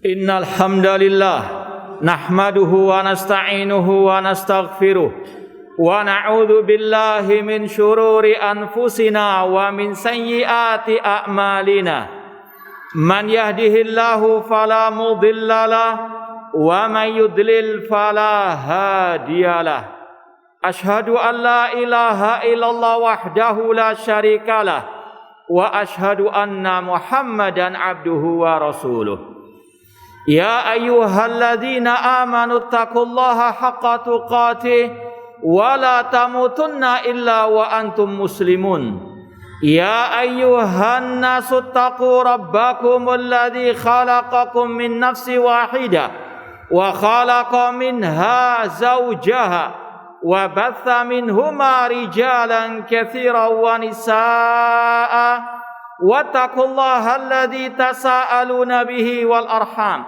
Innal hamdalillah nahmaduhu wa nasta'inuhu wa nastaghfiruh wa na'udzu billahi min syururi anfusina wa min sayyiati a'malina. Man yahdihillahu fala mudhillalah wa man yudlil fala hadiyalah. Ashhadu an la ilaha illallah wahdahu la syarikalah wa ashhadu anna Muhammadan abduhu wa rasuluh. Ya ayyuhalladzina amanu taqullaha haqqa tuqatih wa la tamutunna illa wa antum muslimun. Ya ayyuhan nasu taqu rabbakumul ladzi khalaqakum min nafsin wahidah wa khalaqa minha zawjaha wa batha minhuma rijalan katsiran wa nisaa'a wattaqullaha alladzi tasaaluna bihi wal arham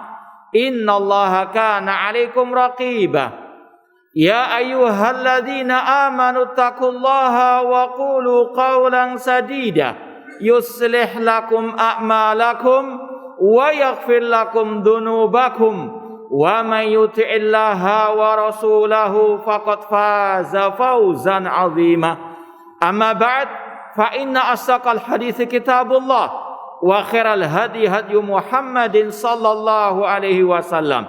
innallaha kana 'alaikum raqiba. Ya ayyuhalladzina amanu taqullaha wa qulu qawlan sadida yuslih lakum a'malakum wa yaghfir lakum dhunubakum wa man yuti'illaha wa rasulahu faqad faza fawzan 'azima. Amma ba'd, fa inna asdaqal hadits kitabullah wa khairal hadi hadyu Muhammadin sallallahu alaihi wasallam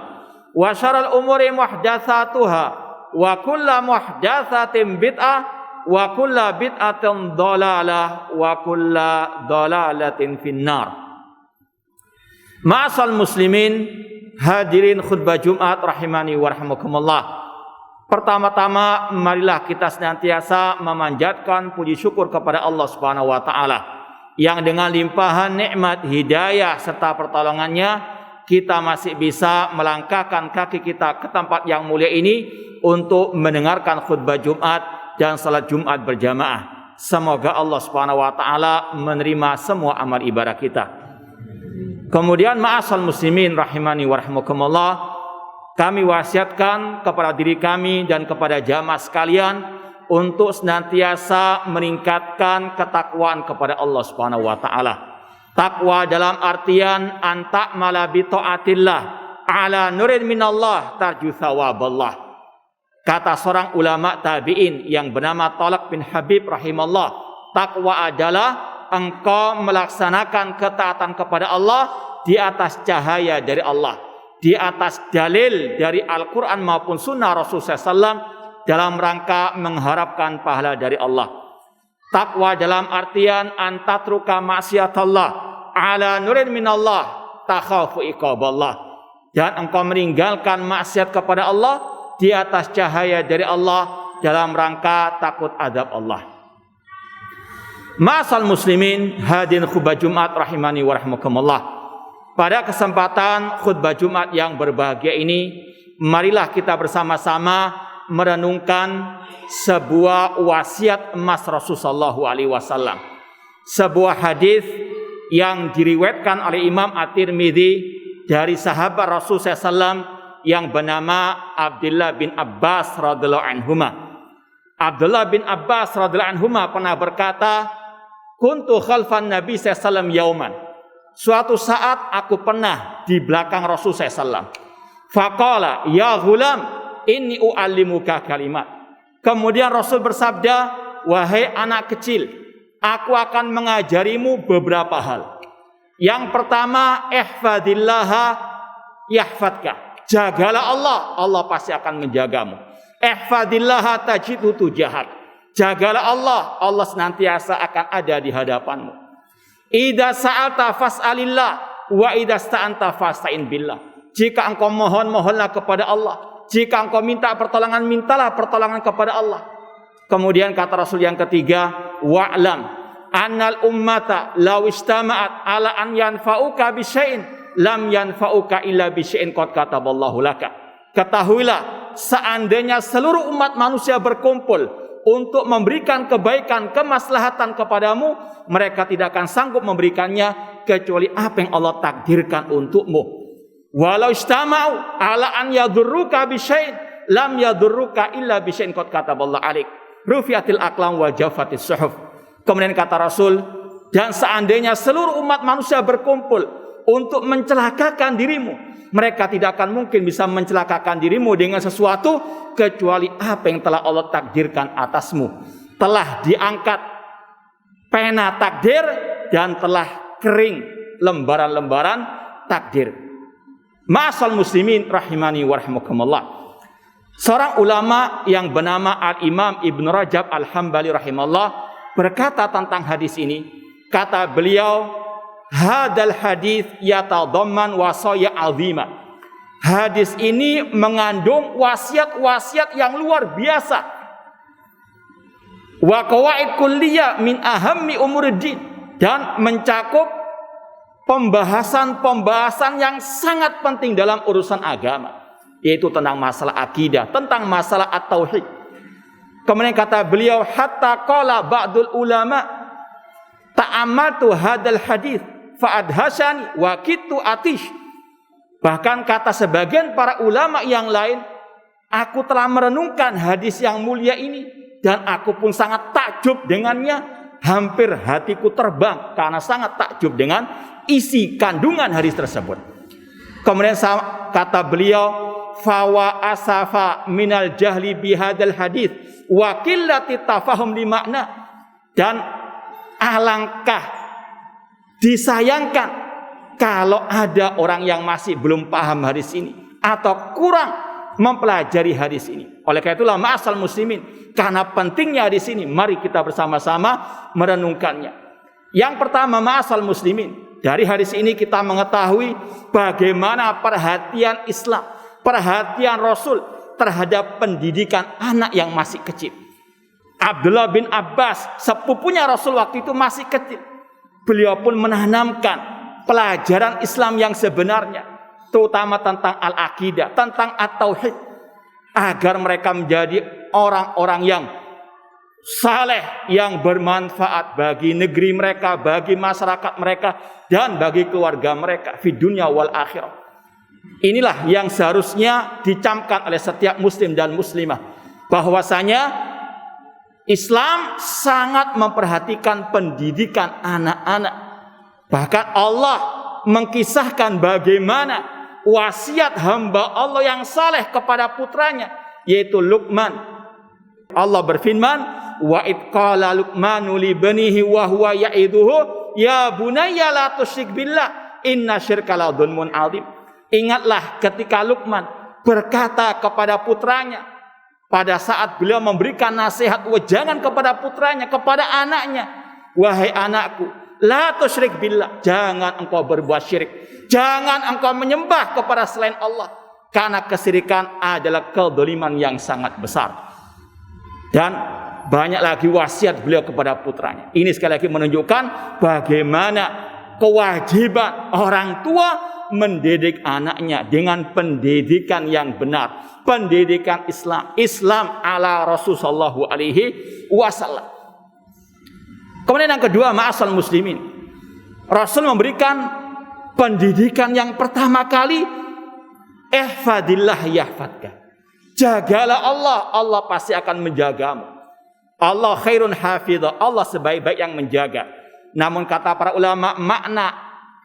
wa syarrul umuri muhdatsatuha wa kullu muhdatsatin bid'ah wa kullu bid'atin dhalalah wa kullu dhalalatin finnar. Ma'asal muslimin, hadirin khutbah Jumat rahimani wa rahimakumullah. Pertama-tama marilah kita senantiasa memanjatkan puji syukur kepada Allah Subhanahu wa taala yang dengan limpahan nikmat hidayah serta pertolongannya kita masih bisa melangkahkan kaki kita ke tempat yang mulia ini untuk mendengarkan khutbah Jumat dan salat Jumat berjamaah. Semoga Allah Subhanahu wa taala menerima semua amal ibadah kita. Kemudian ma'asal muslimin rahimani wa rahimakumullah, kami wasiatkan kepada diri kami dan kepada jamaah sekalian untuk senantiasa meningkatkan ketakwaan kepada Allah Subhanahu wa taala. Takwa dalam artian anta'mala bi taatillah ala nurin minallah tarju thawaballah. Kata seorang ulama tabi'in yang bernama Talaq bin Habib rahimallah, takwa adalah engkau melaksanakan ketaatan kepada Allah di atas cahaya dari Allah, di atas dalil dari Al-Quran maupun sunnah Rasulullah SAW dalam rangka mengharapkan pahala dari Allah. Takwa dalam artian antatruka maksiatallah ala nurin minallah takhafu iqaballah, dan engkau meninggalkan maksiat kepada Allah di atas cahaya dari Allah dalam rangka takut azab Allah. Ma'asal muslimin, hadirin khutbah Jumat rahimani wa rahimakumullah. Pada kesempatan khutbah Jumat yang berbahagia ini, marilah kita bersama-sama merenungkan sebuah wasiat emas Rasulullah SAW. Sebuah hadis yang diriwayatkan oleh Imam At-Tirmidzi dari sahabat Rasulullah SAW yang bernama Abdullah bin Abbas radhiyallahu anhuma. Abdullah bin Abbas radhiyallahu anhuma pernah berkata, "Kuntu khalfan Nabi sallallahu alaihi wasallam yauman." Suatu saat aku pernah di belakang Rasul SAW. Faqala, "Ya ghulam, inni u'allimuka kalimat." Kemudian Rasul bersabda, "Wahai anak kecil, aku akan mengajarimu beberapa hal. Yang pertama, ihfadillaha yahfadka." Jagalah Allah, Allah pasti akan menjagamu. Ihfadillaha tajidhu tujahak. Jagalah Allah, Allah senantiasa akan ada di hadapanmu. Idza sa'alta fas'alillah wa idza sta'anta fasta'in billah. Jika engkau mohonlah kepada Allah. Jika engkau minta pertolongan, mintalah pertolongan kepada Allah. Kemudian kata Rasul yang ketiga, wa'lam annal ummata law istama'at ala an yanfa'uka bi syai'in lam yanfa'uka illa bi syai'in qad kataballahu laka. Ketahuilah, seandainya seluruh umat manusia berkumpul untuk memberikan kebaikan, kemaslahatan kepadamu, mereka tidak akan sanggup memberikannya kecuali apa yang Allah takdirkan untukmu. Walau istama'u ala an yadurruka bi syai'in lam yadurruka illa bi syai'in qad kataballahu alaik. Rufiatil aqlam wa jaffatis suhuf. Kemudian kata Rasul, dan seandainya seluruh umat manusia berkumpul untuk mencelakakan dirimu, Mereka tidak akan mungkin bisa mencelakakan dirimu dengan sesuatu kecuali apa yang telah Allah takdirkan atasmu. Telah diangkat pena takdir dan telah kering lembaran-lembaran takdir. Ma'asal muslimin rahimani wa rahimakumullah. Seorang ulama yang bernama Al-Imam Ibn Rajab Al-Hambali rahimahullah berkata tentang hadis ini. Kata beliau, hadal hadis yatadamman wasaya azima. Hadis ini mengandung wasiat-wasiat yang luar biasa. Wa qawaid kulliyah min ahammi umuriddin, dan mencakup pembahasan-pembahasan yang sangat penting dalam urusan agama, yaitu tentang masalah akidah, tentang masalah at-tauhid. Kemudian kata beliau, hatta qala ba'dul ulama ta'ammatu hadal hadis fa'adhashani wa kittu atish. Bahkan kata sebagian para ulama yang lain, aku telah merenungkan hadis yang mulia ini dan aku pun sangat takjub dengannya, hampir hatiku terbang karena sangat takjub dengan isi kandungan hadis tersebut. Kemudian kata beliau, fawa asafa minal jahli bihadal hadis wa qillati tafahum li makna, dan alangkah disayangkan kalau ada orang yang masih belum paham hadis ini atau kurang mempelajari hadis ini. Oleh karena itulah ma'asal muslimin, karena pentingnya hadis ini, mari kita bersama-sama merenungkannya. Yang pertama, ma'asal muslimin, dari hadis ini kita mengetahui bagaimana perhatian Islam, perhatian Rasul terhadap pendidikan anak yang masih kecil. Abdullah bin Abbas, sepupunya Rasul waktu itu, masih kecil. Beliau pun menanamkan pelajaran Islam yang sebenarnya, terutama tentang al-aqidah, tentang at-tauhid, agar mereka menjadi orang-orang yang saleh, yang bermanfaat bagi negeri mereka, bagi masyarakat mereka, dan bagi keluarga mereka di dunia wal akhirah. Inilah yang seharusnya dicamkan oleh setiap muslim dan muslimah, bahwasanya Islam sangat memperhatikan pendidikan anak-anak. Bahkan Allah mengkisahkan bagaimana wasiat hamba Allah yang saleh kepada putranya, yaitu Luqman. Allah berfirman, wa id qala Luqmanu li banihi wa huwa ya'iduhu ya bunayya la tusyrik billah inna syirka la dzulmun adzim. Ingatlah ketika Luqman berkata kepada putranya pada saat beliau memberikan nasihat wejangan kepada putranya, kepada anaknya, wahai anakku, la tusyrik billah, jangan engkau berbuat syirik, jangan engkau menyembah kepada selain Allah, karena kesyirikan adalah kedzaliman yang sangat besar. Dan banyak lagi wasiat beliau kepada putranya. Ini sekali lagi menunjukkan bagaimana kewajiban orang tua mendidik anaknya dengan pendidikan yang benar, pendidikan Islam, Islam ala Rasulullah sallallahu alaihi wasallam. Kemudian yang kedua, ma'asal muslimin, Rasul memberikan pendidikan yang pertama kali, ihfadillah yahfadka. Jagalah Allah, Allah pasti akan menjagamu. Allah khairun hafidha, Allah sebaik-baik yang menjaga. Namun kata para ulama, makna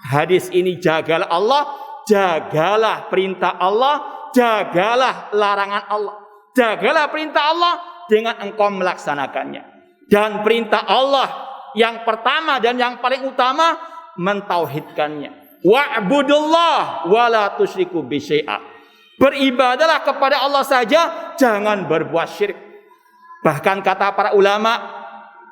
hadis ini jagalah Allah, jagalah perintah Allah, jagalah larangan Allah. Jagalah perintah Allah dengan engkau melaksanakannya. Dan perintah Allah yang pertama dan yang paling utama, mentauhidkannya. Wa'budullah wa la tusyriku bi syai'a. Beribadalah kepada Allah saja, jangan berbuat syirik. Bahkan kata para ulama,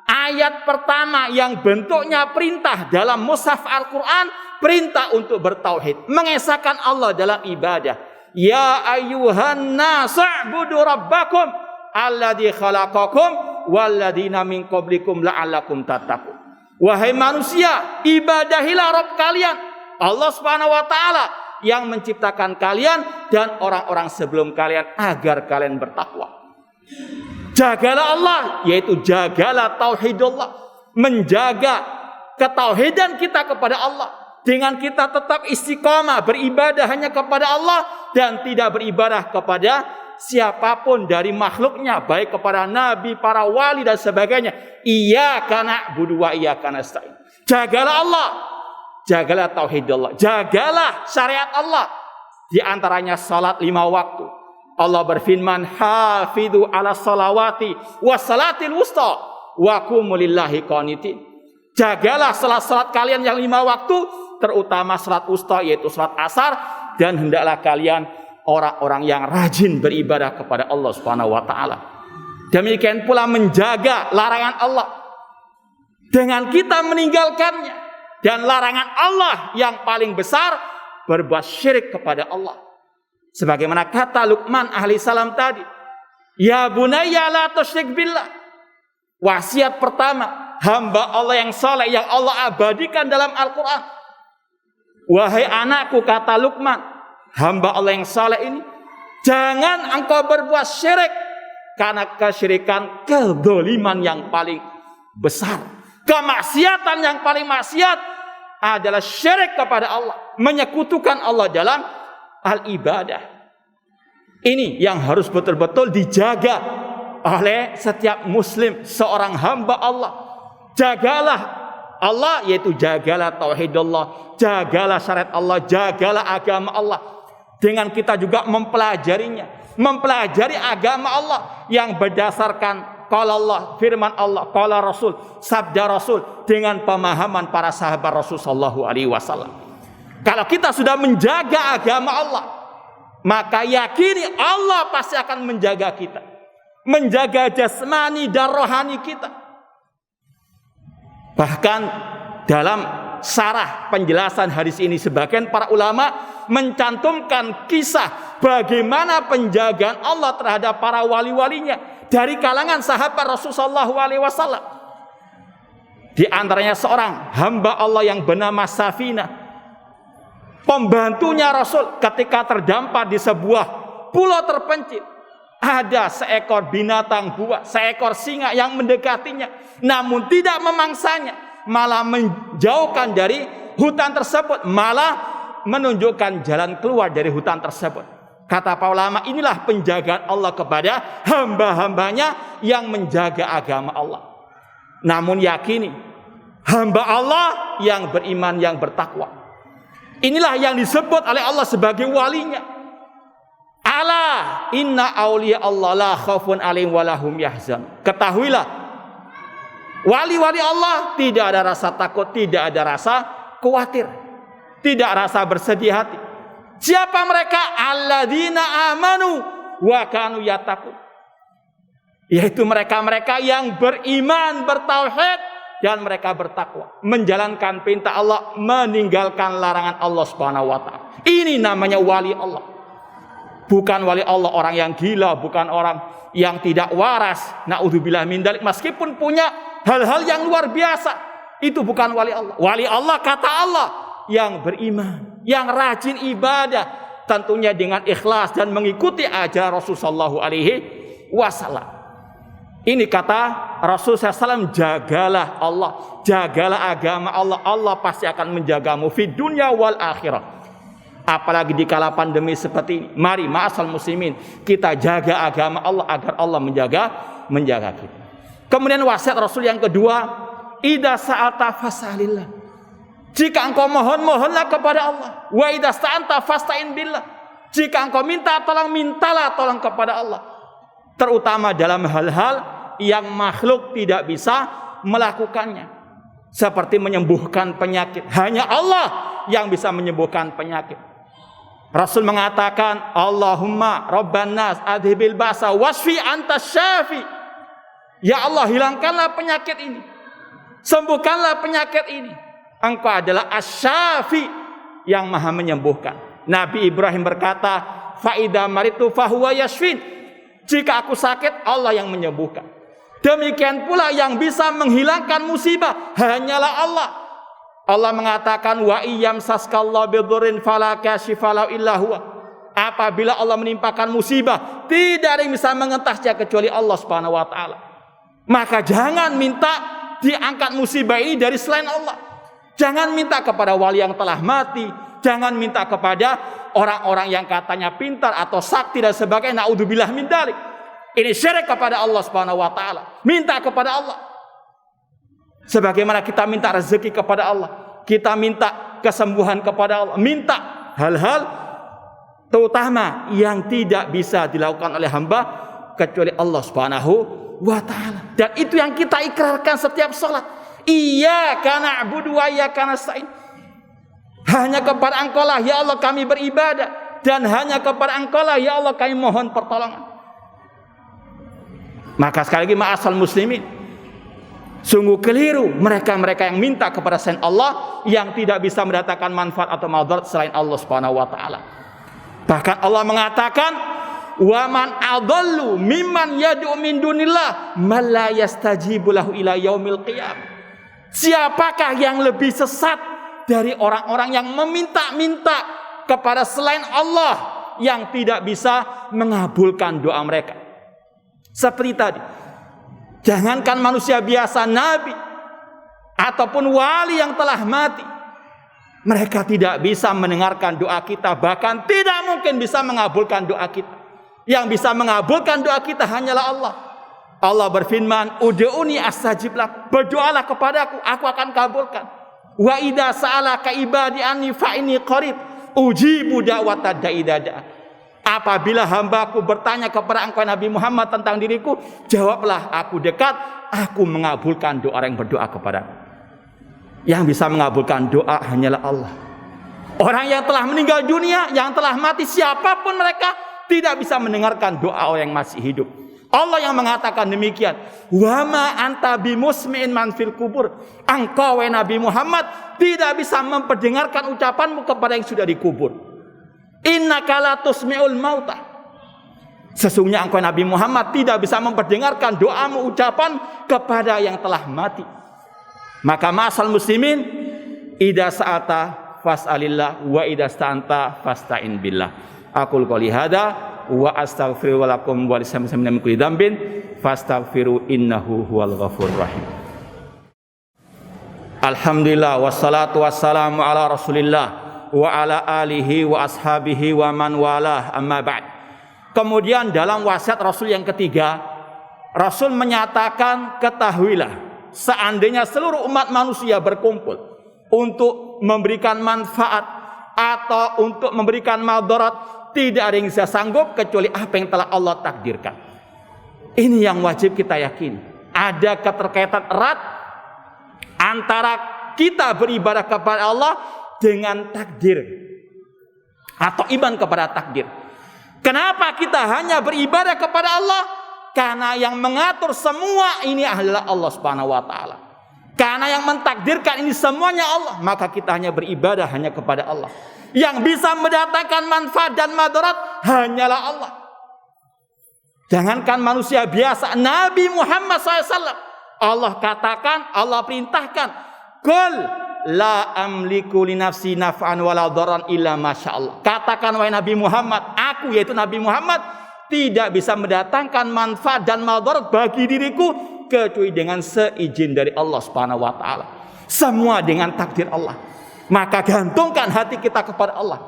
ayat pertama yang bentuknya perintah dalam mushaf Al-Quran, perintah untuk bertauhid, mengesahkan Allah dalam ibadah. Ya ayyuhan nas u'budu rabbakum alladzi khalaqakum walladzina min qablikum la'allakum tattaqun. Wahai manusia, ibadahilah Rabb kalian, Allah Subhanahu wa taala, yang menciptakan kalian dan orang-orang sebelum kalian, agar kalian bertakwa. Jagalah Allah, yaitu jagalah tauhidullah, menjaga ketauhidan kita kepada Allah, dengan kita tetap istiqamah beribadah hanya kepada Allah dan tidak beribadah kepada siapapun dari makhluknya, baik kepada nabi, para wali dan sebagainya. Iyyaka na'budu wa iyyaka nasta'in. Jagalah Allah, jagalah tauhid Allah, jagalah syariat Allah, Di antaranya salat 5 waktu. Allah berfirman, "Hafidhu 'ala sholawati wassalatil wusta wa qumu lillahi qanitin." Jagalah salat-salat kalian yang 5 waktu, terutama salat wusta yaitu salat asar, dan hendaklah kalian orang-orang yang rajin beribadah kepada Allah Subhanahu wa taala. Demikian pula menjaga larangan Allah. Dengan kita meninggalkannya, dan larangan Allah yang paling besar berbuat syirik kepada Allah. Sebagaimana kata Luqman alaihissalam tadi, "Ya bunayya la tusyrik billah." Wasiat pertama hamba Allah yang saleh yang Allah abadikan dalam Al-Quran. Wahai anakku, kata Luqman, hamba Allah yang saleh ini, jangan engkau berbuat syirik, karena kesyirikan kezaliman yang paling besar. Kemaksiatan yang paling maksiat adalah syirik kepada Allah, menyekutukan Allah dalam al-ibadah. Ini yang harus betul-betul dijaga oleh setiap muslim, seorang hamba Allah. Jagalah Allah, yaitu jagalah tauhid Allah, jagalah syariat Allah, jagalah agama Allah. Dengan kita juga mempelajarinya, mempelajari agama Allah yang berdasarkan qala Allah, firman Allah, qala Rasul, sabda Rasul, dengan pemahaman para sahabat Rasul sallallahu alaihi wasallam. Kalau kita sudah menjaga agama Allah, maka yakini Allah pasti akan menjaga kita, menjaga jasmani dan rohani kita. Bahkan dalam syarah penjelasan hadis ini, sebagian para ulama mencantumkan kisah bagaimana penjagaan Allah terhadap para wali-walinya dari kalangan sahabat Rasulullah SAW. Di antaranya seorang hamba Allah yang bernama Safinah, pembantunya Rasul ketika terdampar di sebuah pulau terpencil. Ada seekor binatang buas, seekor singa yang mendekatinya, namun tidak memangsanya, malah menjauhkan dari hutan tersebut, malah menunjukkan jalan keluar dari hutan tersebut. Kata para ulama, inilah penjagaan Allah kepada hamba-hambanya yang menjaga agama Allah. Namun yakini, hamba Allah yang beriman, yang bertakwa, inilah yang disebut oleh Allah sebagai walinya. Ala inna awliya Allah la khaufun alaihim wa lahum yahzan. Ketahuilah, wali-wali Allah tidak ada rasa takut, tidak ada rasa khawatir, tidak rasa bersedih hati. Siapa mereka? Alladzina amanu wa kanu yattaqun. Yaitu mereka-mereka yang beriman, bertauhid, dan mereka bertakwa, menjalankan perintah Allah, meninggalkan larangan Allah Subhanahu wa taala. Ini namanya wali Allah. Bukan wali Allah orang yang gila, bukan orang yang tidak waras. Na'udzubillah min dzalik, meskipun punya hal-hal yang luar biasa, itu bukan wali Allah. Wali Allah, kata Allah, yang beriman, yang rajin ibadah, tentunya dengan ikhlas dan mengikuti ajaran Rasulullah sallallahu alaihi wasallam. Ini kata Rasulullah SAW, jagalah Allah, jagalah agama Allah, Allah pasti akan menjagamu fid dunya wal akhirah. Apalagi di kala pandemi seperti ini, mari ma'asal muslimin, kita jaga agama Allah agar Allah menjaga kita. Kemudian wasiat Rasul yang kedua, idza sa'alta fas'alillah. Jika engkau mohonlah kepada Allah. Wa idza sta'anta fasta'in billah. Jika engkau minta tolong, mintalah tolong kepada Allah. Terutama dalam hal-hal yang makhluk tidak bisa melakukannya. Seperti menyembuhkan penyakit, hanya Allah yang bisa menyembuhkan penyakit. Rasul mengatakan, Allahumma rabban nas adhibil ba'sa wasfi anta syafi. Ya Allah, hilangkanlah penyakit ini, sembuhkanlah penyakit ini. Engkau adalah asy-syafi, yang maha menyembuhkan. Nabi Ibrahim berkata, fa idza maritu fahuwa yashfin. Jika aku sakit, Allah yang menyembuhkan. Demikian pula yang bisa menghilangkan musibah hanyalah Allah. Allah mengatakan, wa iyyam saskallahu bidurrin fala kashifa lahu illa huwa. Apabila Allah menimpakan musibah, tidak ada yang bisa mengentasnya kecuali Allah Subhanahu wa taala. Maka jangan minta diangkat musibah ini dari selain Allah. Jangan minta kepada wali yang telah mati, jangan minta kepada orang-orang yang katanya pintar atau sakti dan sebagainya. Naudzubillah min dzalik. Ini syirik kepada Allah Subhanahu wa taala. Minta kepada Allah. Sebagaimana kita minta rezeki kepada Allah, kita minta kesembuhan kepada Allah, minta hal-hal terutama yang tidak bisa dilakukan oleh hamba kecuali Allah Subhanahu wa ta'ala. Dan itu yang kita ikrarkan setiap salat. Iyyaka na'budu wa iyyaka nasta'in. Hanya kepada Engkau lah ya Allah kami beribadah, dan hanya kepada Engkau lah ya Allah kami mohon pertolongan. Maka sekali lagi ma'asal muslimin, sungguh keliru mereka-mereka yang minta kepada selain Allah yang tidak bisa mendatangkan manfaat atau madarat selain Allah Subhanahu wa taala. Bahkan Allah mengatakan, "Wa man adallu mimman yad'u min dunillah man la yastajibu lahu ila yaumil qiyamah." Siapakah yang lebih sesat dari orang-orang yang meminta-minta kepada selain Allah yang tidak bisa mengabulkan doa mereka? Seperti tadi, jangankan manusia biasa, nabi ataupun wali yang telah mati, mereka tidak bisa mendengarkan doa kita, bahkan tidak mungkin bisa mengabulkan doa kita. Yang bisa mengabulkan doa kita hanyalah Allah. Allah berfirman, "Ud'uni astajib lak." Berdoalah kepadaku, aku akan kabulkan. Wa idza sa'alaka ibadi anni fa inni qarib ujibu da'watad da'i idza da'a. Apabila hambaku bertanya kepada engkau Nabi Muhammad tentang diriku, jawablah, aku dekat, aku mengabulkan doa yang berdoa kepadaku. Yang bisa mengabulkan doa hanyalah Allah. Orang yang telah meninggal dunia, yang telah mati, siapapun mereka, tidak bisa mendengarkan doa orang yang masih hidup. Allah yang mengatakan demikian, "Wa ma anta bimusmi'in man fil kubur." Engkau wahai Nabi Muhammad tidak bisa memperdengarkan ucapanmu kepada yang sudah dikubur. Innaka la tusmi'ul mauta. Sesungguhnya engkau Nabi Muhammad tidak bisa memperdengarkan doamu, ucapan kepada yang telah mati. Maka ma'asal muslimin, idza sa'ata fas'alillah wa idza sta'anta fasta'in billah. Aqul qouli hadza wa astaghfiru lakum wa lisam min kulli dzambin fastaghfiru innahu huwal ghafurur rahim. Alhamdulillah wassalatu wassalamu ala Rasulillah wa ala alihi wa ashabihi wa man walah, amma ba'd. Kemudian dalam wasiat Rasul yang ketiga, Rasul menyatakan, ketahuilah seandainya seluruh umat manusia berkumpul untuk memberikan manfaat atau untuk memberikan madarat, tidak ada yang bisa sanggup kecuali apa yang telah Allah takdirkan. Ini yang wajib kita yakini. Ada keterkaitan erat antara kita beribadah kepada Allah dengan takdir atau iman kepada takdir. Kenapa kita hanya beribadah kepada Allah? Karena yang mengatur semua ini adalah Allah Subhanahu wa taala. Karena yang mentakdirkan ini semuanya Allah, maka kita hanya beribadah hanya kepada Allah. Yang bisa mendatangkan manfaat dan madarat hanyalah Allah. Jangankan manusia biasa, Nabi Muhammad SAW, Allah katakan, Allah perintahkan, "Qul la amliku li nafsi naf'an wala dharran illa masyaallah." Katakan wahai Nabi Muhammad, aku yaitu Nabi Muhammad tidak bisa mendatangkan manfaat dan madarat bagi diriku kecuali dengan seizin dari Allah Subhanahu wa taala. Semua dengan takdir Allah. Maka gantungkan hati kita kepada Allah.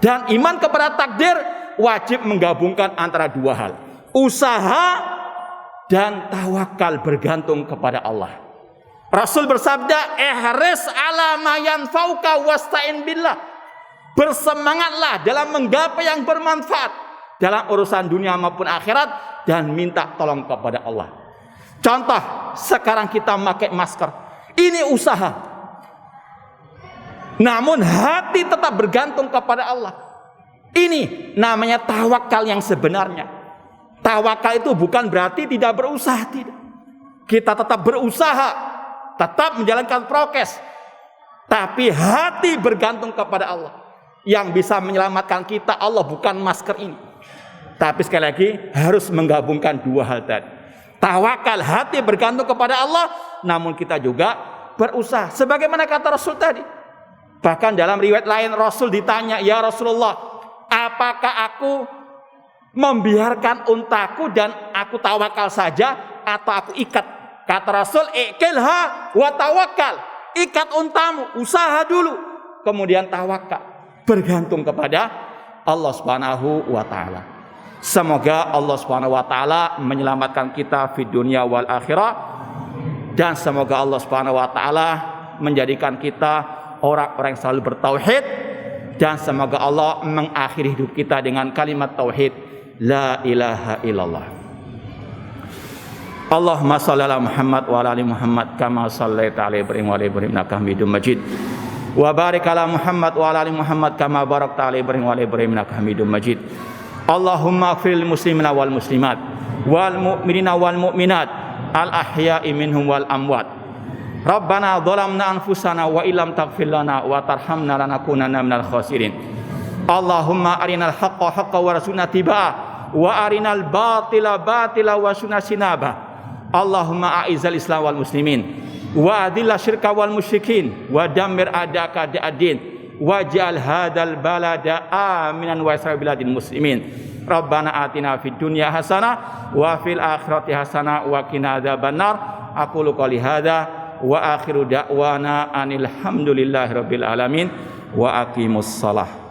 Dan iman kepada takdir wajib menggabungkan antara dua hal, usaha dan tawakal, bergantung kepada Allah. Rasul bersabda, "Ihris ala ma yanfa'uka wasta'in billah." Bersemangatlah dalam menggapai yang bermanfaat dalam urusan dunia maupun akhirat, dan minta tolong kepada Allah. Contoh, sekarang kita pakai masker. Ini usaha. Namun hati tetap bergantung kepada Allah. Ini namanya tawakal yang sebenarnya. Tawakal itu bukan berarti tidak berusaha, tidak. Kita tetap berusaha, tetap menjalankan prokes, tapi hati bergantung kepada Allah. Yang bisa menyelamatkan kita Allah, bukan masker ini. Tapi sekali lagi harus menggabungkan dua hal tadi. Tawakal, hati bergantung kepada Allah, namun kita juga berusaha. Sebagaimana kata Rasul tadi. Bahkan dalam riwayat lain Rasul ditanya, "Ya Rasulullah, apakah aku membiarkan untaku dan aku tawakal saja atau aku ikat?" Kata Rasul, "Ikilha wa tawakal." Ikat untamu, usaha dulu, kemudian tawakal, bergantung kepada Allah Subhanahu wa taala. Semoga Allah Subhanahu wa taala menyelamatkan kita di dunia wal akhirah, dan semoga Allah Subhanahu wa taala menjadikan kita orang-orang yang selalu bertauhid dan semoga Allah mengakhiri hidup kita dengan kalimat tauhid la ilaha illallah. Allahumma shalli ala Muhammad wa ala ali Muhammad kama shallaita ala Ibrahim wa ala Ibrahim innaka Hamidum Majid. Wa barik ala Muhammad wa ala ali Muhammad kama barakta ala Ibrahim wa ala Ibrahim innaka Hamidum Majid. Allahumma ighfiril muslimina wal muslimat wal mu'minina wal mu'minat al ahya'i minhum wal amwat. Rabbana dhalamna anfusana wa illam taghfir lana wa tarhamna lanakunanna minal khasirin. Allahumma arinal haqqa haqqan warzuqna tibaa wa arinal batila batila warzuqna sinaba. Allahumma a'izal islam wal muslimin wa adilla syirka wal musyrikin wa dammir a'daka a'dad-din waj'al hadzal balada aminan wa yasra biladil muslimin. Rabbana atina fid dunya hasanah wa fil akhirati hasanah wa qina adzabannar. Aqulu qouli hadza wa akhiru da'wana anil hamdulillahi rabbil alamin wa aqimus shalah.